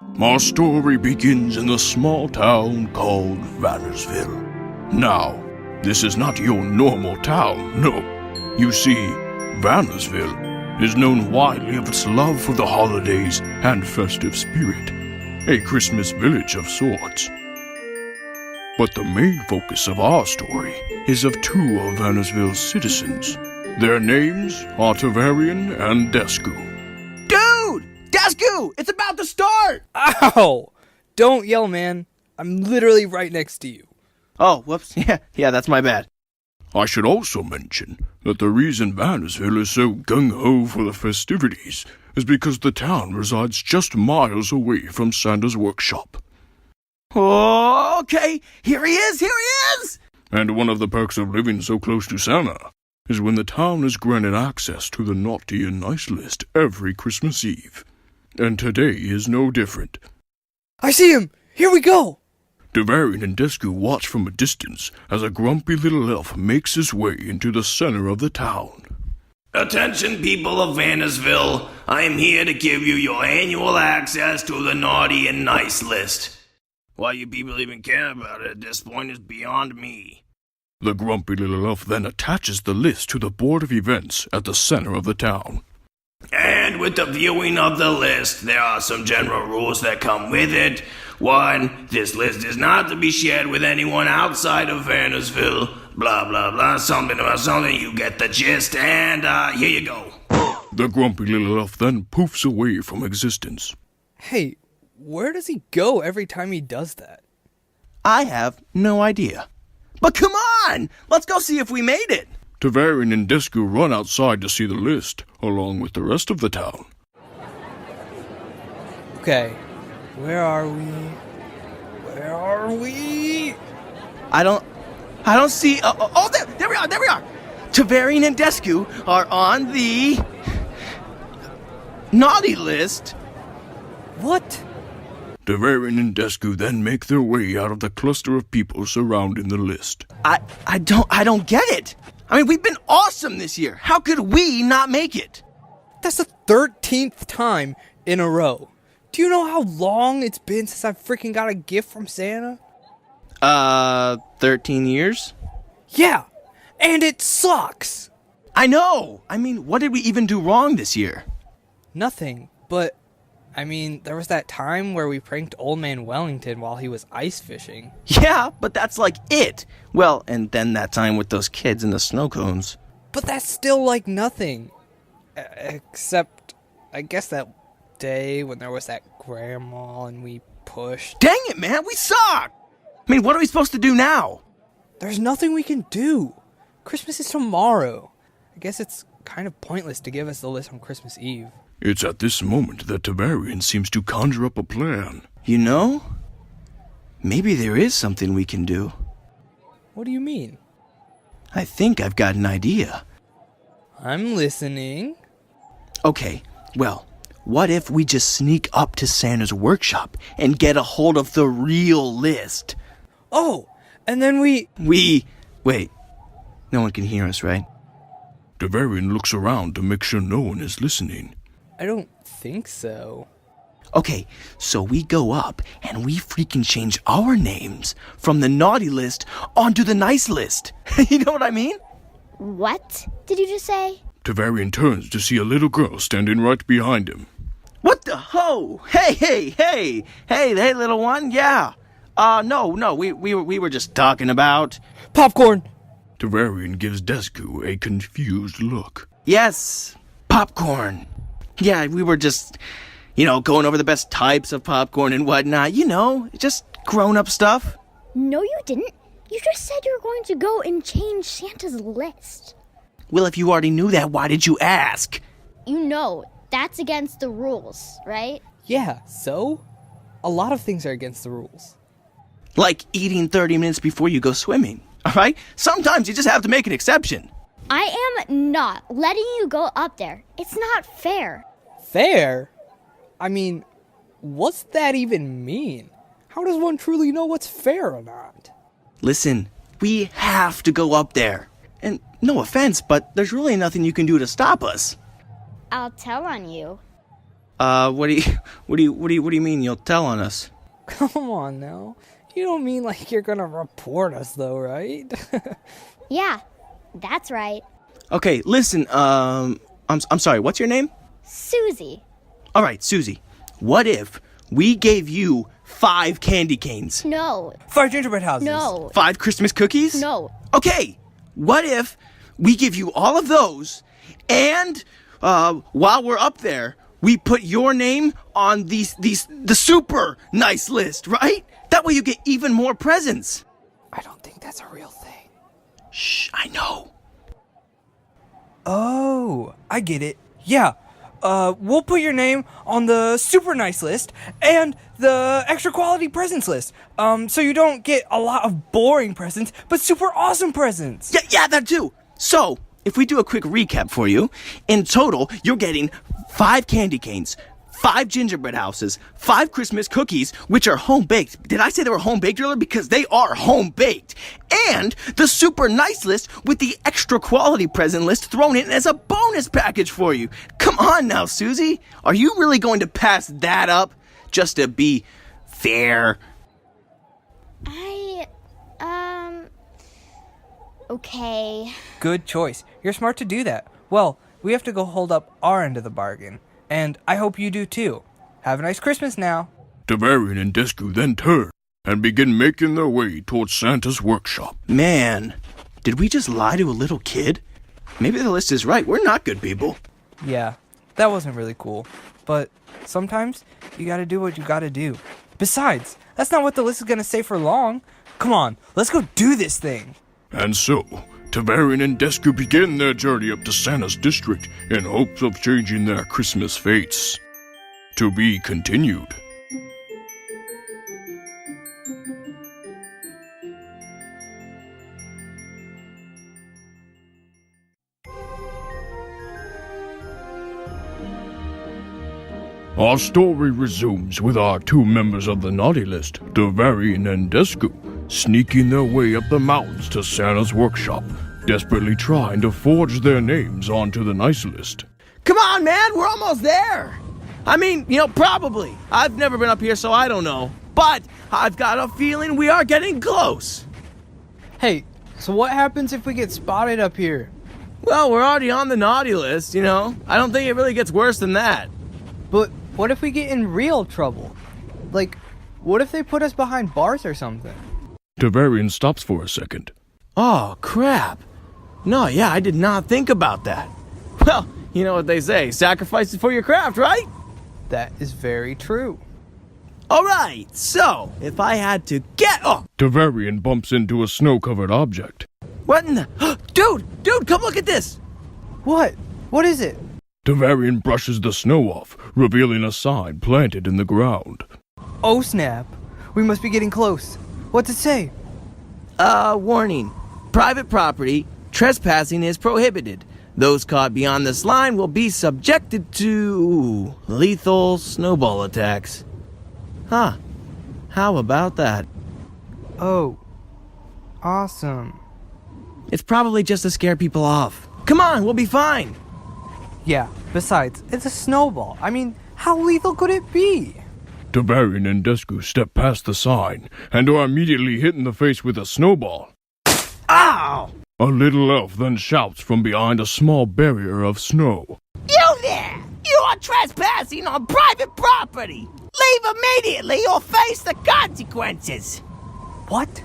Our story begins in the small town called Vannersville. Now, this is not your normal town, no. You see, Vannersville is known widely of its love for the holidays and festive spirit, a Christmas village of sorts. But the main focus of our story is of two of Vannersville's citizens. Their names are Tavarian and Dehsku. Dude! Dehsku! It's about to start! Ow! Don't yell, man. I'm literally right next to you. Oh, whoops. Yeah, that's my bad. I should also mention that the reason Vannersville is so gung-ho for the festivities is because the town resides just miles away from Santa's workshop. Oh, okay, here he is! And one of the perks of living so close to Santa is when the town is granted access to the naughty and nice list every Christmas Eve. And today is no different. I see him! Here we go! Tavarian and Dehsku watch from a distance as a grumpy little elf makes his way into the center of the town. Attention, people of Vannersville. I am here to give you your annual access to the naughty and nice list. Why you people even care about it at this point is beyond me. The grumpy little elf then attaches the list to the board of events at the center of the town. And with the viewing of the list, there are some general rules that come with it. 1, this list is not to be shared with anyone outside of Vannersville. Blah, blah, blah, something about something, you get the gist, and here you go. The grumpy little elf then poofs away from existence. Hey, where does he go every time he does that? I have no idea. But come on! Let's go see if we made it! Tavarian and Dehsku run outside to see the list, along with the rest of the town. Okay, where are we? Where are we? I don't see... there we are! Tavarian and Dehsku are on the... naughty list. What? Tavarian and Dehsku then make their way out of the cluster of people surrounding the list. I don't get it. I mean, we've been awesome this year. How could we not make it? That's the 13th time in a row. Do you know how long it's been since I freaking got a gift from Santa? 13 years? Yeah, and it sucks. I know. I mean, what did we even do wrong this year? Nothing, but, I mean, there was that time where we pranked Old Man Wellington while he was ice fishing. Yeah, but that's like it. Well, and then that time with those kids in the snow cones. But that's still like nothing. Except, I guess that day when there was that grandma and we pushed. Dang it, man, we suck! I mean, what are we supposed to do now? There's nothing we can do. Christmas is tomorrow. I guess it's kind of pointless to give us the list on Christmas Eve. It's at this moment that Tavarian seems to conjure up a plan. You know, maybe there is something we can do. What do you mean? I think I've got an idea. I'm listening. Okay, well, what if we just sneak up to Santa's workshop and get a hold of the real list? Oh, and then we... Wait, no one can hear us, right? Tavarian looks around to make sure no one is listening. I don't think so. Okay, so we go up and we freaking change our names from the naughty list onto the nice list. You know what I mean? What did you just say? Tavarian turns to see a little girl standing right behind him. What the ho? Hey, little one, yeah. No, we were just talking about... Popcorn! Tavarian gives Dehsku a confused look. Yes, popcorn. Yeah, we were just, going over the best types of popcorn and whatnot. Just grown-up stuff. No, you didn't. You just said you were going to go and change Santa's list. Well, if you already knew that, why did you ask? You know, that's against the rules, right? Yeah, so? A lot of things are against the rules. Like eating 30 minutes before you go swimming, all right? Sometimes you just have to make an exception. I am not letting you go up there. It's not fair. Fair? I mean, what's that even mean? How does one truly know what's fair or not? Listen, we have to go up there. And no offense, but there's really nothing you can do to stop us. I'll tell on you. What do you mean you'll tell on us? Come on now. You don't mean like you're gonna report us though, right? Yeah, that's right. Okay, listen, I'm sorry, what's your name? Susie. All right, Susie, what if we gave you 5 candy canes? No. 5 gingerbread houses. No. 5 Christmas cookies? No. Okay, what if we give you all of those, and while we're up there, we put your name on the super nice list, right? That way you get even more presents. I don't think that's a real thing. Shh, I know. Oh, I get it. Yeah. We'll put your name on the super nice list and the extra quality presents list. So you don't get a lot of boring presents, but super awesome presents. Yeah, that too. So, if we do a quick recap for you, in total, you're getting 5 candy canes, 5 gingerbread houses, 5 Christmas cookies, which are home-baked. Did I say they were home-baked earlier? Because they are home-baked. And the super nice list with the extra quality present list thrown in as a bonus package for you. Come on now, Susie. Are you really going to pass that up just to be fair? Okay. Good choice. You're smart to do that. Well, we have to go hold up our end of the bargain. And I hope you do too. Have a nice Christmas now. Tavarian and Dehsku then turn and begin making their way towards Santa's workshop. Man, did we just lie to a little kid? Maybe the list is right. We're not good people. Yeah, that wasn't really cool. But sometimes you gotta do what you gotta do. Besides, that's not what the list is gonna say for long. Come on, let's go do this thing. And so, Tavarian and Dehsku begin their journey up to Santa's district in hopes of changing their Christmas fates. To be continued. Our story resumes with our 2 members of the naughty list, Tavarian and Dehsku, sneaking their way up the mountains to Santa's workshop, desperately trying to forge their names onto the nice list. Come on, man, we're almost there. I mean, probably. I've never been up here, so I don't know. But I've got a feeling we are getting close. Hey, so what happens if we get spotted up here? Well, we're already on the naughty list, I don't think it really gets worse than that. But what if we get in real trouble? Like, what if they put us behind bars or something? Tavarian stops for a second. Oh, crap. No, yeah, I did not think about that. Well, you know what they say, sacrifices for your craft, right? That is very true. All right, so if I had to get... Oh, Tavarian bumps into a snow-covered object. what in the... Dude, come look at this. What? What is it? Tavarian brushes the snow off, revealing a sign planted in the ground. Oh snap. We must be getting close. What's it say? Warning. Private property, trespassing is prohibited. Those caught beyond this line will be subjected to lethal snowball attacks. Huh. How about that? Oh. Awesome. It's probably just to scare people off. Come on, we'll be fine. Yeah, besides, it's a snowball. I mean, how lethal could it be? Tavarian and Dehsku step past the sign and are immediately hit in the face with a snowball. Ow! A little elf then shouts from behind a small barrier of snow. You there! You are trespassing on private property! Leave immediately or face the consequences! What?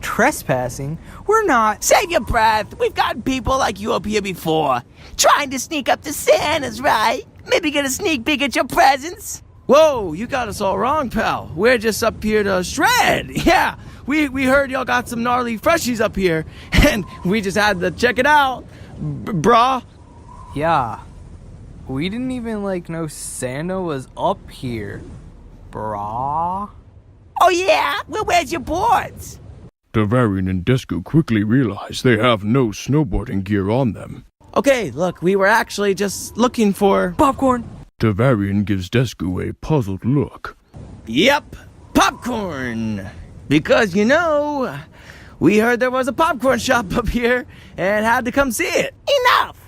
Trespassing? We're not. Save your breath. We've gotten people like you up here before. Trying to sneak up to Santa's, right? Maybe get a sneak peek at your presents? Whoa, you got us all wrong, pal. We're just up here to shred. Yeah, we heard y'all got some gnarly freshies up here, and we just had to check it out, brah. Yeah. We didn't even, know Santa was up here. Brah. Oh yeah? Well, where's your boards? Tavarian and Dehsku quickly realize they have no snowboarding gear on them. Okay, look, we were actually just looking for... Popcorn. Tavarian gives Dehsku a puzzled look. Yep, popcorn. Because, we heard there was a popcorn shop up here and had to come see it. Enough!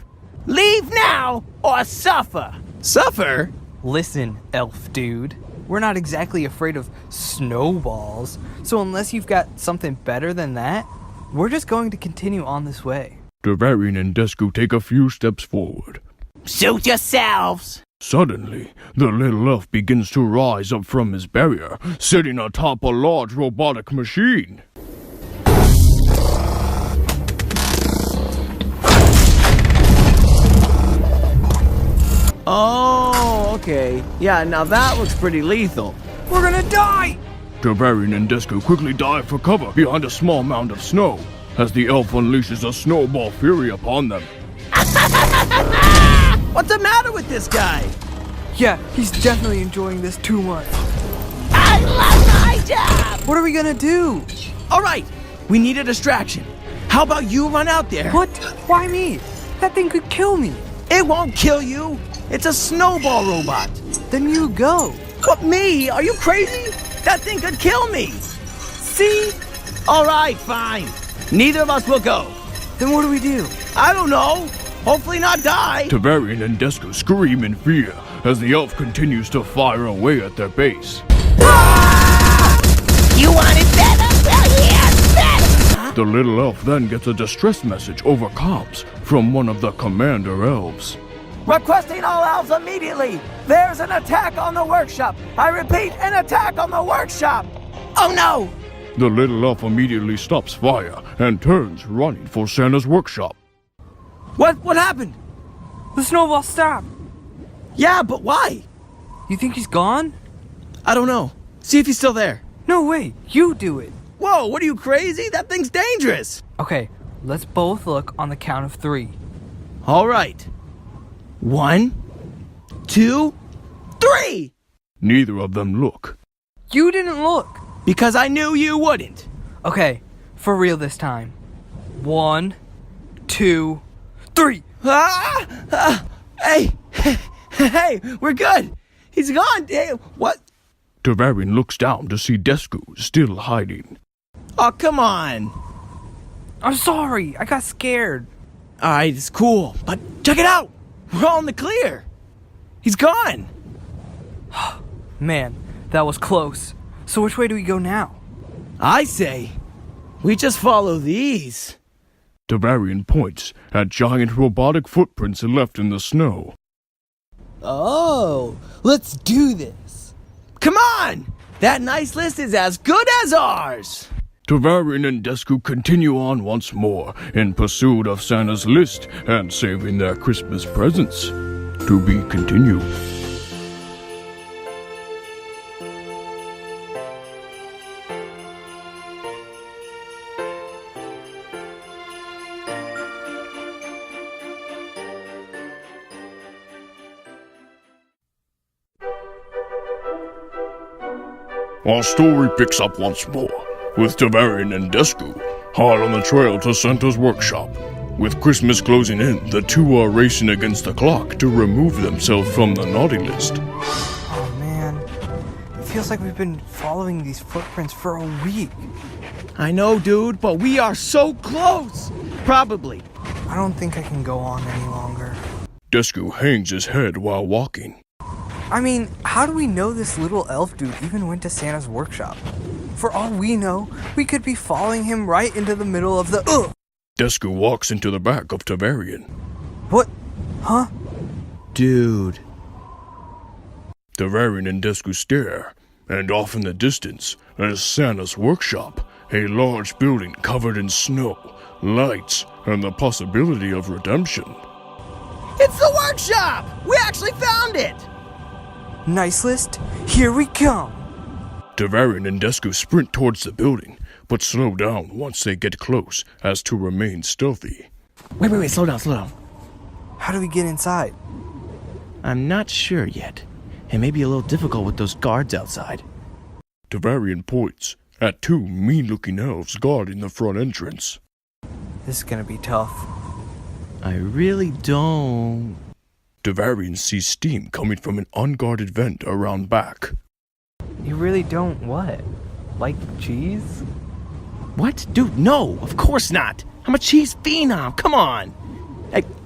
Leave now or suffer! Suffer? Listen, elf dude. We're not exactly afraid of snowballs, so unless you've got something better than that, we're just going to continue on this way. Tavarian and Dehsku take a few steps forward. Suit yourselves. Suddenly, the little elf begins to rise up from his barrier, sitting atop a large robotic machine. Oh, okay. Yeah, now that looks pretty lethal. We're gonna die! Tavarian and Dehsku quickly dive for cover behind a small mound of snow, as the elf unleashes a snowball fury upon them. What's the matter with this guy? Yeah, he's definitely enjoying this too much. I love my job. What are we gonna do? All right, we need a distraction. How about you run out there? What? Why me? That thing could kill me. It won't kill you. It's a snowball robot. Then you go. What, me? Are you crazy? That thing could kill me. See? All right, fine. Neither of us will go. Then what do we do? I don't know. Hopefully not die. Tavarian and Dehsku scream in fear as the elf continues to fire away at their base. You want it better? Well, here's better. The little elf then gets a distress message over comms from one of the commander elves. Requesting all elves immediately. There's an attack on the workshop. I repeat, an attack on the workshop. Oh no! The little elf immediately stops fire and turns running for Santa's workshop. What happened? The snowball stopped. Yeah, but why? You think he's gone? I don't know. See if he's still there. No way. You do it. Whoa, what are you, crazy? That thing's dangerous. Okay, let's both look on the count of 3. All right. 1, 2, 3. Neither of them look. You didn't look. Because I knew you wouldn't. Okay, for real this time. 1, 2, 3. Hey, hey, we're good. He's gone. Hey, what? Tavarian looks down to see Dehsku still hiding. Oh, come on. I'm sorry. I got scared. All right, it's cool, but check it out. We're all in the clear. He's gone. Man, that was close. So which way do we go now? I say, we just follow these. Tavarian points at giant robotic footprints left in the snow. Oh, let's do this. Come on! That nice list is as good as ours. Tavarian and Dehsku continue on once more in pursuit of Santa's list and saving their Christmas presents. To be continued. Our story picks up once more, with Tavarian and Dehsku hard on the trail to Santa's workshop. With Christmas closing in, the two are racing against the clock to remove themselves from the naughty list. Oh man, it feels like we've been following these footprints for a week. I know, dude, but we are so close. Probably. I don't think I can go on any longer. Dehsku hangs his head while walking. I mean, how do we know this little elf dude even went to Santa's workshop? For all we know, we could be following him right into the middle of the Dehsku walks into the back of Tavarian. What? Huh? Dude. Tavarian and Dehsku stare, and off in the distance is Santa's workshop, a large building covered in snow, lights, and the possibility of redemption. It's the workshop! We actually found it! Nice list. Here we come. Tavarian and Dehsku sprint towards the building, but slow down once they get close as to remain stealthy. Wait, slow down. How do we get inside? I'm not sure yet. It may be a little difficult with those guards outside. Tavarian points at two mean-looking elves guarding the front entrance. This is gonna be tough. I really don't... Tavarian sees steam coming from an unguarded vent around back. You really don't what? Like cheese? What? Dude, no, of course not. I'm a cheese phenom, come on.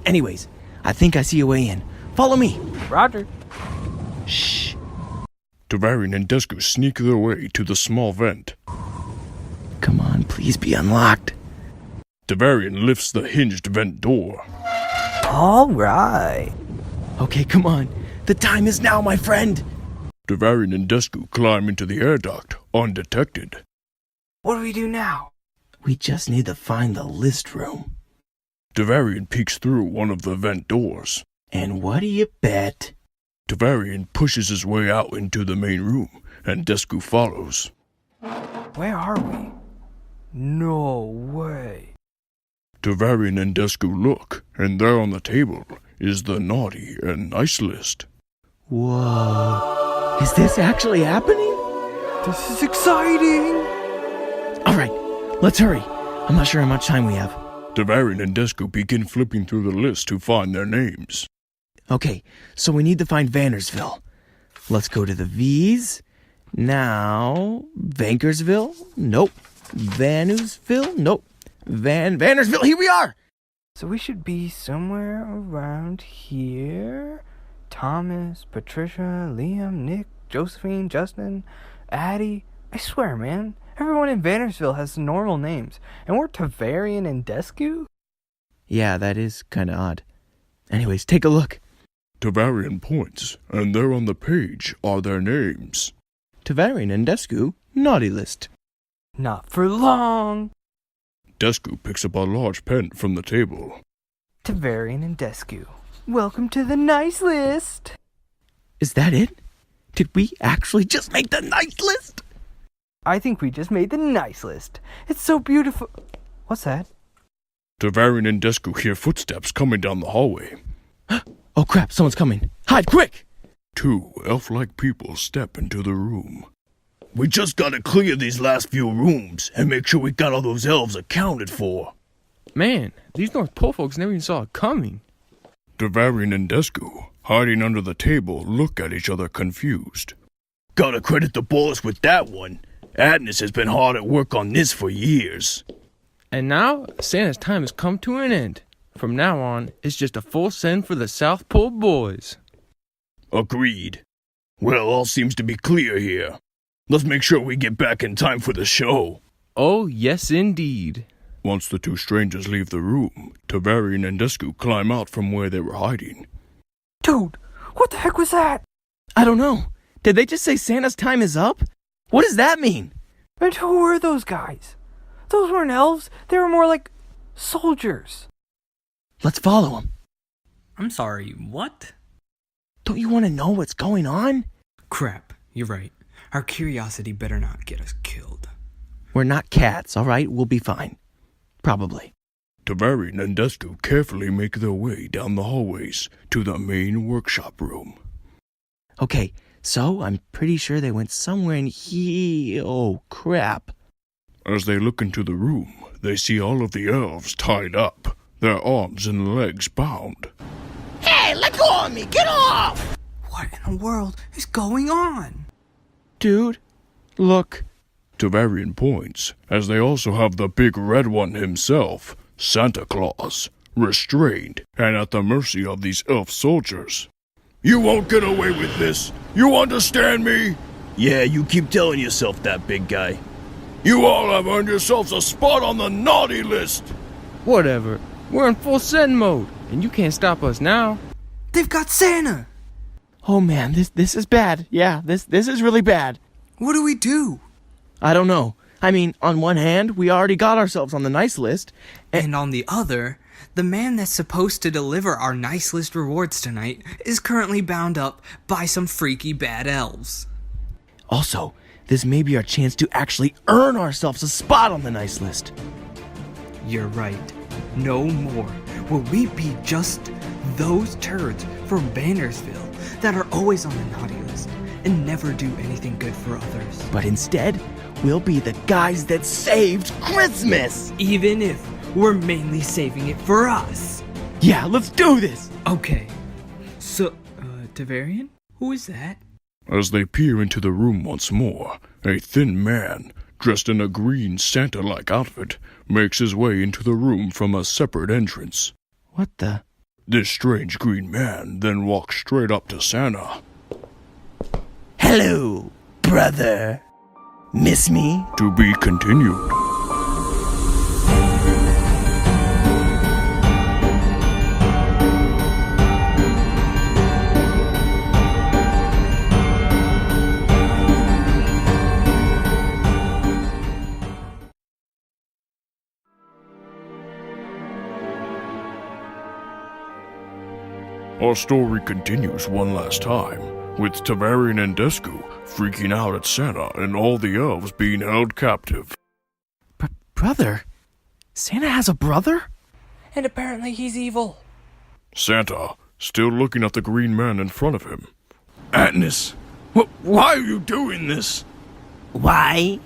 Anyways, I think I see a way in. Follow me. Roger. Shh. Tavarian and Dehsku sneak their way to the small vent. Come on, please be unlocked. Tavarian lifts the hinged vent door. All right. Okay, come on. The time is now, my friend. Tavarian and Dehsku climb into the air duct undetected. What do we do now? We just need to find the list room. Tavarian peeks through one of the vent doors. And what do you bet? Tavarian pushes his way out into the main room, and Dehsku follows. Where are we? No way. Tavarian and Dehsku look, and there on the table is the naughty and nice list. Whoa. Is this actually happening? This is exciting. All right, let's hurry. I'm not sure how much time we have. Tavarian and Dehsku begin flipping through the list to find their names. Okay, so we need to find Vannersville. Let's go to the V's. Now, Vankersville? Nope. Vannersville? Nope. Vannersville, here we are! So we should be somewhere around here. Thomas, Patricia, Liam, Nick, Josephine, Justin, Addie. I swear, man, everyone in Vannersville has normal names. And we're Tavarian and Dehsku? Yeah, that is kind of odd. Anyways, take a look. Tavarian points, and there on the page are their names. Tavarian and Dehsku, naughty list. Not for long. Dehsku picks up a large pen from the table. Tavarian and Dehsku, welcome to the nice list. Is that it? Did we actually just make the nice list? I think we just made the nice list. It's so beautiful. What's that? Tavarian and Dehsku hear footsteps coming down the hallway. Oh crap, someone's coming. Hide, quick! Two elf-like people step into the room. We just gotta clear these last few rooms and make sure we got all those elves accounted for. Man, these North Pole folks never even saw it coming. Tavarian and Dehsku, hiding under the table, look at each other confused. Gotta credit the boss with that one. Atnas has been hard at work on this for years. And now, Santa's time has come to an end. From now on, it's just a full send for the South Pole boys. Agreed. Well, all seems to be clear here. Let's make sure we get back in time for the show. Oh, yes indeed. Once the two strangers leave the room, Tavarian and Dehsku climb out from where they were hiding. Dude, what the heck was that? I don't know. Did they just say Santa's time is up? What does that mean? And who were those guys? Those weren't elves. They were more like soldiers. Let's follow them. I'm sorry, what? Don't you want to know what's going on? Crap, you're right. Our curiosity better not get us killed. We're not cats, all right? We'll be fine. Probably. Tavarian and Dehsku carefully make their way down the hallways to the main workshop room. Okay, so I'm pretty sure they went somewhere in here. Oh, crap. As they look into the room, they see all of the elves tied up, their arms and legs bound. Hey, let go of me! Get off! What in the world is going on? Dude, look. Tavarian points, as they also have the big red one himself, Santa Claus, restrained and at the mercy of these elf soldiers. You won't get away with this. You understand me? Yeah, you keep telling yourself that, big guy. You all have earned yourselves a spot on the naughty list. Whatever. We're in full send mode, and you can't stop us now. They've got Santa! Oh man, this is bad. Yeah, this is really bad. What do we do? I don't know. I mean, on one hand, we already got ourselves on the nice list. And on the other, the man that's supposed to deliver our nice list rewards tonight is currently bound up by some freaky bad elves. Also, this may be our chance to actually earn ourselves a spot on the nice list. You're right. No more will we be just those turds from Vannersville that are always on the naughty list and never do anything good for others. But instead, we'll be the guys that saved Christmas! Even if we're mainly saving it for us. Yeah, let's do this! Okay. So, Tavarian? Who is that? As they peer into the room once more, a thin man, dressed in a green Santa-like outfit, makes his way into the room from a separate entrance. What the? This strange green man then walks straight up to Santa. Hello, brother. Miss me? To be continued. Our story continues one last time, with Tavarian and Dehsku freaking out at Santa and all the elves being held captive. Brother? Santa has a brother? And apparently he's evil. Santa, still looking at the green man in front of him. Atnas, why are you doing this? Why?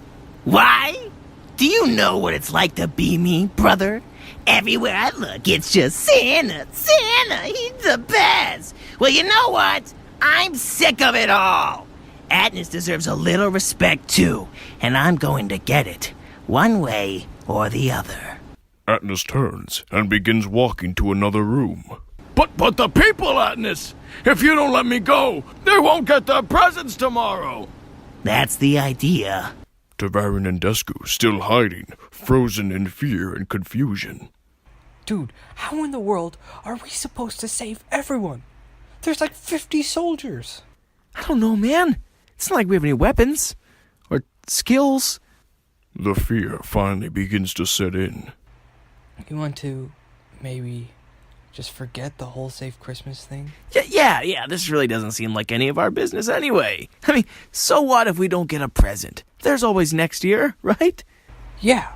Why? Do you know what it's like to be me, brother? Everywhere I look, it's just Santa, he's the best. Well, you know what? I'm sick of it all. Atnas deserves a little respect, too, and I'm going to get it, one way or the other. Atnas turns and begins walking to another room. But the people, Atnas! If you don't let me go, they won't get their presents tomorrow! That's the idea. Tavarian and Dehsku still hiding, frozen in fear and confusion. Dude, how in the world are we supposed to save everyone? There's like 50 soldiers. I don't know, man. It's not like we have any weapons. Or skills. The fear finally begins to set in. You want to maybe just forget the whole Safe Christmas thing? Yeah, this really doesn't seem like any of our business anyway. I mean, so what if we don't get a present? There's always next year, right? Yeah,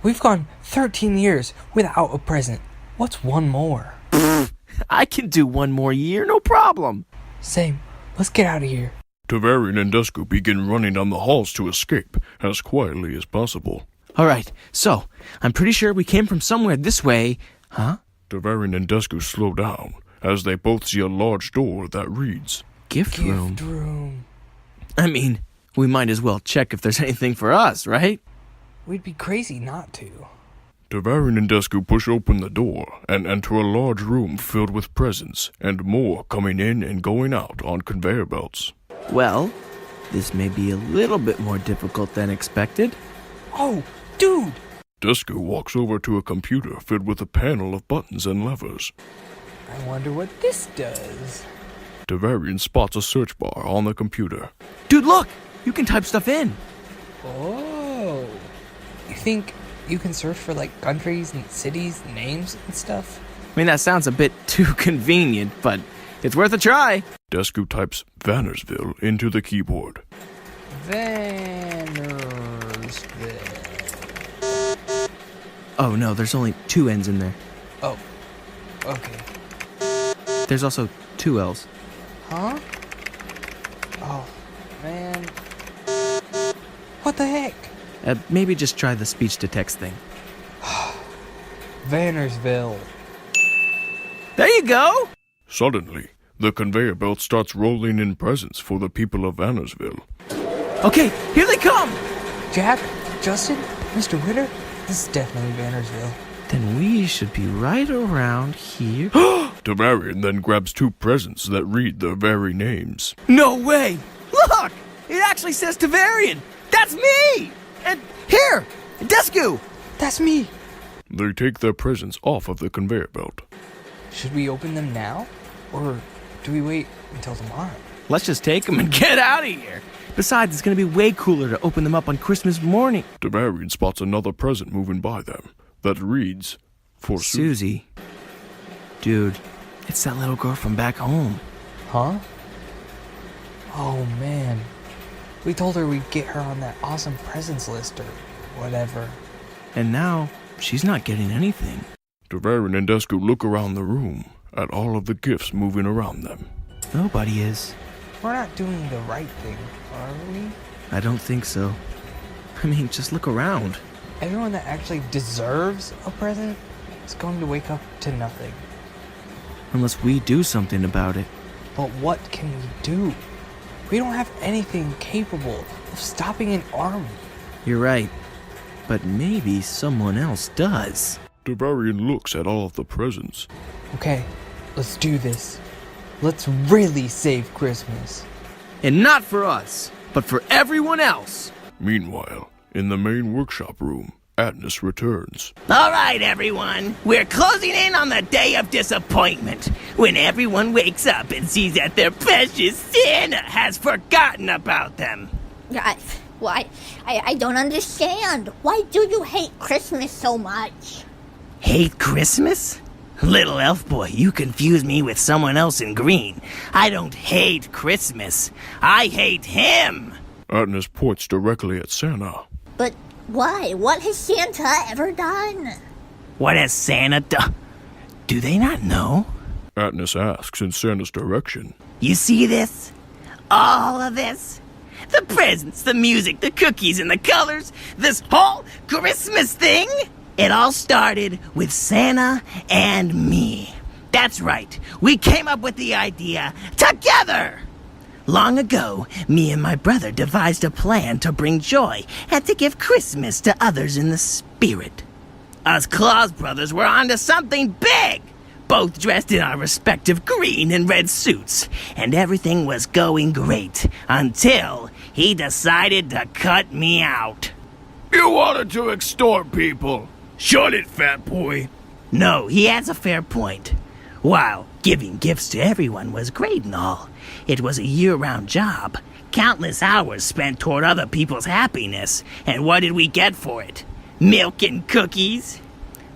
we've gone 13 years without a present. What's one more? I can do one more year, no problem. Same. Let's get out of here. Tavarian and Dehsku begin running down the halls to escape as quietly as possible. All right, so I'm pretty sure we came from somewhere this way, huh? Tavarian and Dehsku slow down as they both see a large door that reads, Gift room. Gift room. I mean, we might as well check if there's anything for us, right? We'd be crazy not to. Tavarian and Dehsku push open the door and enter a large room filled with presents and more coming in and going out on conveyor belts. Well, this may be a little bit more difficult than expected. Oh, dude! Dehsku walks over to a computer filled with a panel of buttons and levers. I wonder what this does. Tavarian spots a search bar on the computer. Dude, look! You can type stuff in. Oh. You think you can search for like countries and cities, names and stuff? I mean, that sounds a bit too convenient, but it's worth a try. Dehsku types Vannersville into the keyboard. Vannersville. Oh no, there's only 2 N's in there. Oh, okay. There's also 2 L's. Huh? Oh, man. What the heck? Maybe just try the speech-to-text thing. Vannersville. There you go! Suddenly, the conveyor belt starts rolling in presents for the people of Vannersville. Okay, here they come! Jack, Justin, Mr. Witter, this is definitely Vannersville. Then we should be right around here. Tavarian then grabs 2 presents that read their very names. No way! Look! It actually says Tavarian! That's me! And here! Dehsku! That's me! They take their presents off of the conveyor belt. Should we open them now? Or do we wait until tomorrow? Let's just take them and get out of here. Besides, it's going to be way cooler to open them up on Christmas morning. Tavarian spots another present moving by them that reads, For Susie. Dude, it's that little girl from back home. Huh? Oh, man. We told her we'd get her on that awesome presents list or whatever. And now, she's not getting anything. Tavarian and Dehsku look around the room at all of the gifts moving around them. Nobody is. We're not doing the right thing, are we? I don't think so. I mean, just look around. Everyone that actually deserves a present is going to wake up to nothing. Unless we do something about it. But what can we do? We don't have anything capable of stopping an army. You're right. But maybe someone else does. Tavarian looks at all of the presents. Okay, let's do this. Let's really save Christmas. And not for us, but for everyone else. Meanwhile, in the main workshop room, Atnas returns. All right, everyone. We're closing in on the day of disappointment, when everyone wakes up and sees that their precious Santa has forgotten about them. I don't understand. Why do you hate Christmas so much? Hate Christmas? Little elf boy, you confuse me with someone else in green. I don't hate Christmas. I hate him. Atnas points directly at Santa. But why? What has Santa ever done? What has Santa done? Do they not know? Atnas asks in Santa's direction. You see this? All of this? The presents, the music, the cookies, and the colors. This whole Christmas thing? It all started with Santa and me. That's right. We came up with the idea together. Long ago, me and my brother devised a plan to bring joy and to give Christmas to others in the spirit. Us Claus brothers were onto something big, both dressed in our respective green and red suits, and everything was going great until he decided to cut me out. You wanted to extort people. Shut it, fat boy. No, he has a fair point. While giving gifts to everyone was great and all, it was a year-round job. Countless hours spent toward other people's happiness. And what did we get for it? Milk and cookies?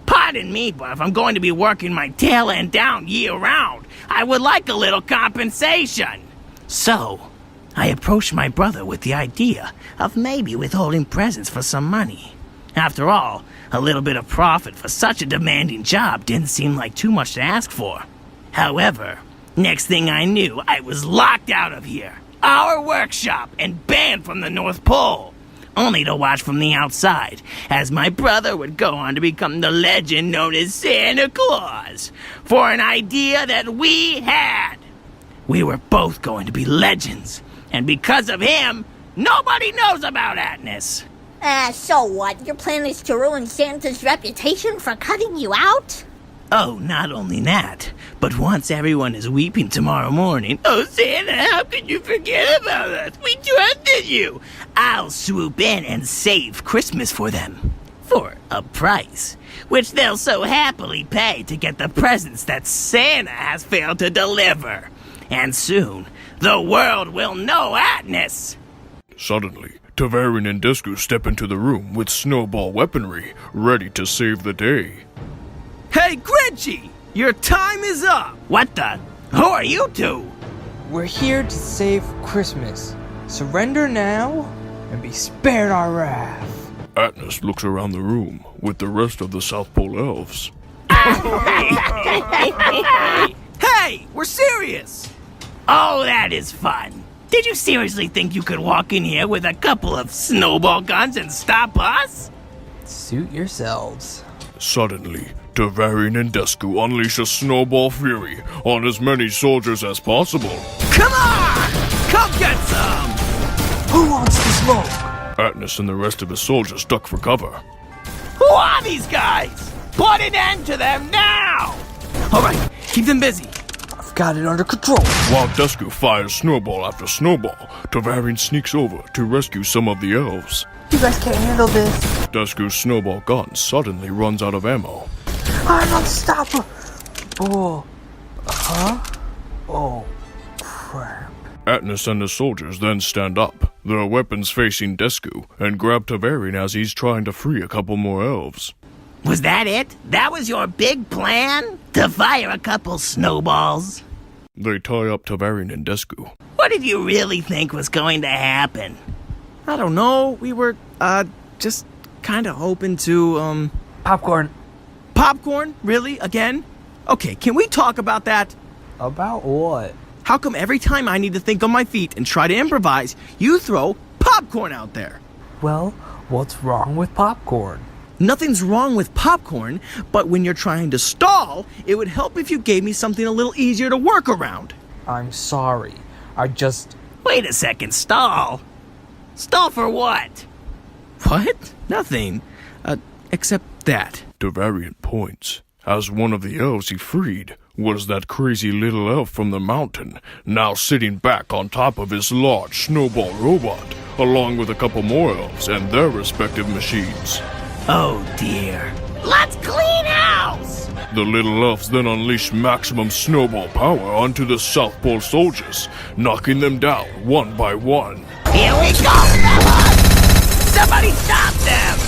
Pardon me, but if I'm going to be working my tail end down year-round, I would like a little compensation. So, I approached my brother with the idea of maybe withholding presents for some money. After all, a little bit of profit for such a demanding job didn't seem like too much to ask for. However, next thing I knew, I was locked out of here, our workshop, and banned from the North Pole, only to watch from the outside as my brother would go on to become the legend known as Santa Claus for an idea that we had. We were both going to be legends, and because of him, nobody knows about Atnas. So what? Your plan is to ruin Santa's reputation for cutting you out? Oh, not only that, but once everyone is weeping tomorrow morning, oh Santa, how could you forget about us? We trusted you. I'll swoop in and save Christmas for them. For a price, which they'll so happily pay to get the presents that Santa has failed to deliver. And soon, the world will know Atnas. Suddenly, Tavarian and Dehsku step into the room with snowball weaponry, ready to save the day. Hey, Grinchy! Your time is up! What the? Who are you two? We're here to save Christmas. Surrender now and be spared our wrath. Atnas looks around the room with the rest of the South Pole elves. Hey, we're serious! Oh, that is fun. Did you seriously think you could walk in here with a couple of snowball guns and stop us? Suit yourselves. Suddenly, Tavarian and Dehsku unleash a snowball fury on as many soldiers as possible. Come on! Come get some! Who wants to smoke? Atnas and the rest of his soldiers duck for cover. Who are these guys? Put an end to them now! Alright, keep them busy. I've got it under control. While Dehsku fires snowball after snowball, Tavarian sneaks over to rescue some of the elves. You guys can't handle this. Dehsku's snowball gun suddenly runs out of ammo. I'm unstoppable. Oh. Huh? Oh, crap. Atnas and the soldiers then stand up, their weapons facing Dehsku, and grab Tavarian as he's trying to free a couple more elves. Was that it? That was your big plan? To fire a couple snowballs? They tie up Tavarian and Dehsku. What did you really think was going to happen? I don't know, we were, just kinda hoping to, Popcorn. Popcorn? Really? Again? Okay, can we talk about that? About what? How come every time I need to think on my feet and try to improvise, you throw popcorn out there? Well, what's wrong with popcorn? Nothing's wrong with popcorn, but when you're trying to stall, it would help if you gave me something a little easier to work around. I'm sorry. I just... Wait a second, stall? Stall for what? What? Nothing. Except that. Tavarian points as one of the elves he freed was that crazy little elf from the mountain, now sitting back on top of his large snowball robot, along with a couple more elves and their respective machines. Oh dear. Let's clean house! The little elves then unleashed maximum snowball power onto the South Pole soldiers, knocking them down one by one. Here we go, fellas! Somebody stop them!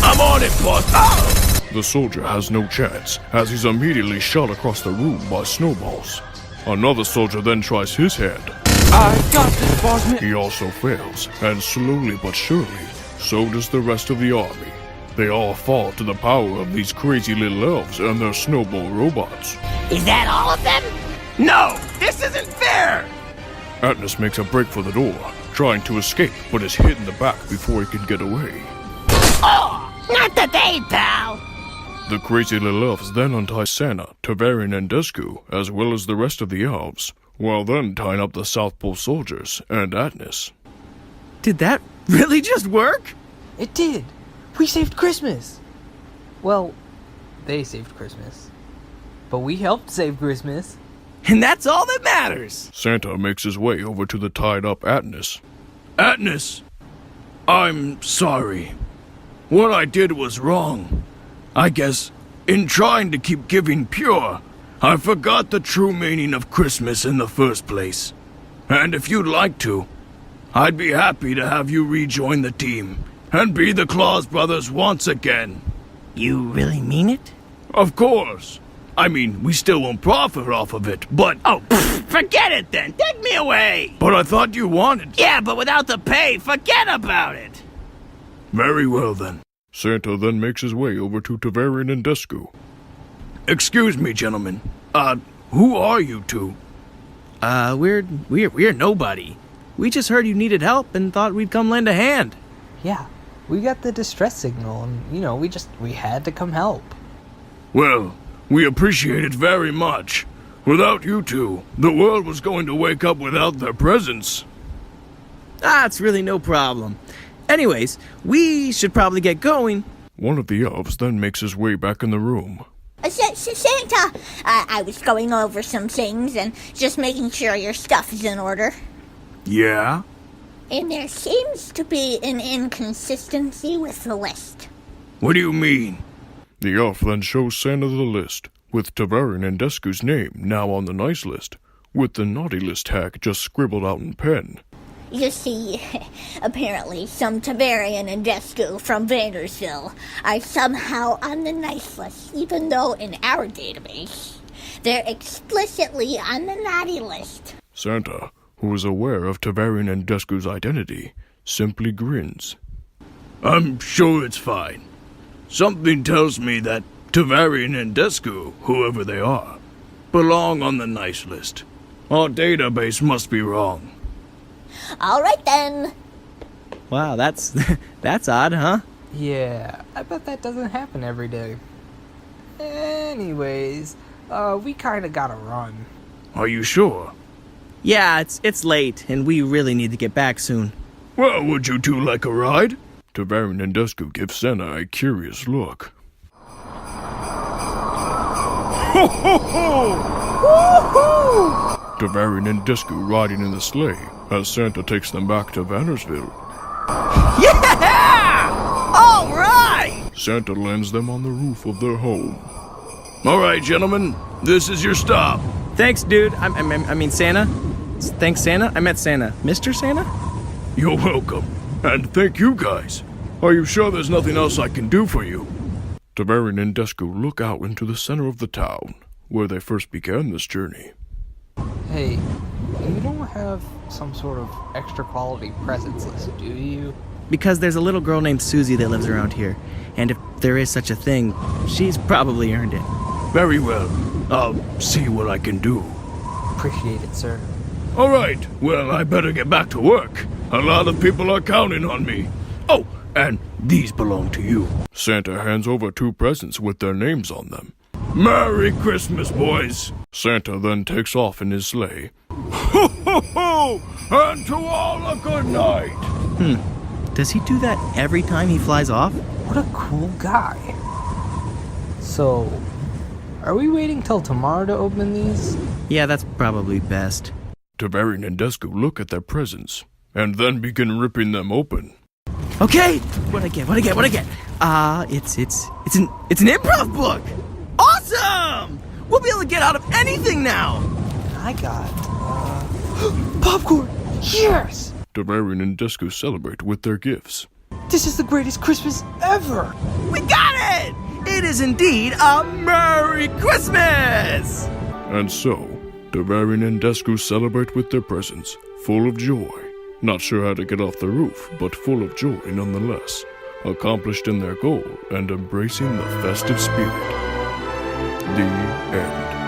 I'm on it, boss! Oh! The soldier has no chance, as he's immediately shot across the room by snowballs. Another soldier then tries his hand. I got this, boss man. He also fails, and slowly but surely, so does the rest of the army. They all fall to the power of these crazy little elves and their snowball robots. Is that all of them? No, this isn't fair! Atnas makes a break for the door, trying to escape, but is hit in the back before he can get away. Oh, not today, pal! The crazy little elves then untie Santa, Tavarian and Dehsku, as well as the rest of the elves, while then tying up the South Pole soldiers and Atnas. Did that really just work? It did. We saved Christmas. Well, they saved Christmas. But we helped save Christmas. And that's all that matters. Santa makes his way over to the tied-up Atnas. Atnas, I'm sorry. What I did was wrong. I guess, in trying to keep giving pure, I forgot the true meaning of Christmas in the first place. And if you'd like to, I'd be happy to have you rejoin the team and be the Claus brothers once again. You really mean it? Of course. I mean, we still won't profit off of it, but... Oh, forget it then! Take me away! But I thought you wanted... Yeah, but without the pay, forget about it! Very well then. Santa then makes his way over to Tavarian and Dehsku. Excuse me, gentlemen. Who are you two? We're nobody. We just heard you needed help and thought we'd come lend a hand. Yeah, we got the distress signal and, we had to come help. Well, we appreciate it very much. Without you two, the world was going to wake up without their presence. It's really no problem. Anyways, we should probably get going. One of the elves then makes his way back in the room. Santa, I was going over some things and just making sure your stuff is in order. Yeah? And there seems to be an inconsistency with the list. What do you mean? The elf then shows Santa the list, with Tavarian and Dehsku's name now on the nice list, with the naughty list tag just scribbled out in pen. You see, apparently some Tavarian and Dehsku from Vannersville are somehow on the nice list, even though in our database, they're explicitly on the naughty list. Santa, who is aware of Tavarian and Dehsku's identity, simply grins. I'm sure it's fine. Something tells me that Tavarian and Dehsku, whoever they are, belong on the nice list. Our database must be wrong. All right then. Wow, that's odd, huh? Yeah, I bet that doesn't happen every day. Anyways, we kinda gotta run. Are you sure? Yeah, it's late, and we really need to get back soon. Well, would you two like a ride? Tavarian and Dehsku give Santa a curious look. Ho ho ho! Woohoo! Tavarian and Dehsku riding in the sleigh as Santa takes them back to Vannersville. Yeah! All right! Santa lands them on the roof of their home. All right, gentlemen, this is your stop. Thanks, dude. I mean Santa. Thanks, Santa. I meant Santa. Mr. Santa? You're welcome. And thank you guys. Are you sure there's nothing else I can do for you? Tavarian and Dehsku look out into the center of the town, where they first began this journey. Hey, you don't have some sort of extra quality presents list, do you? Because there's a little girl named Susie that lives around here, and if there is such a thing, she's probably earned it. Very well. I'll see what I can do. Appreciate it, sir. All right. Well, I better get back to work. A lot of people are counting on me. Oh, and these belong to you. Santa hands over 2 presents with their names on them. Merry Christmas, boys! Santa then takes off in his sleigh. Ho, ho, ho! And to all a good night! Does he do that every time he flies off? What a cool guy. So, Are we waiting till tomorrow to open these? Yeah, that's probably best. Tavarian and Dehsku look at their presents, and then begin ripping them open. Okay, what'd I get? It's an improv book! Awesome! We'll be able to get out of anything now! I got, popcorn! Yes! Tavarian and Dehsku celebrate with their gifts. This is the greatest Christmas ever! We got it! It is indeed a Merry Christmas! And so, Tavarian and Dehsku celebrate with their presents, full of joy. Not sure how to get off the roof, but full of joy nonetheless. Accomplished in their goal and embracing the festive spirit. The end.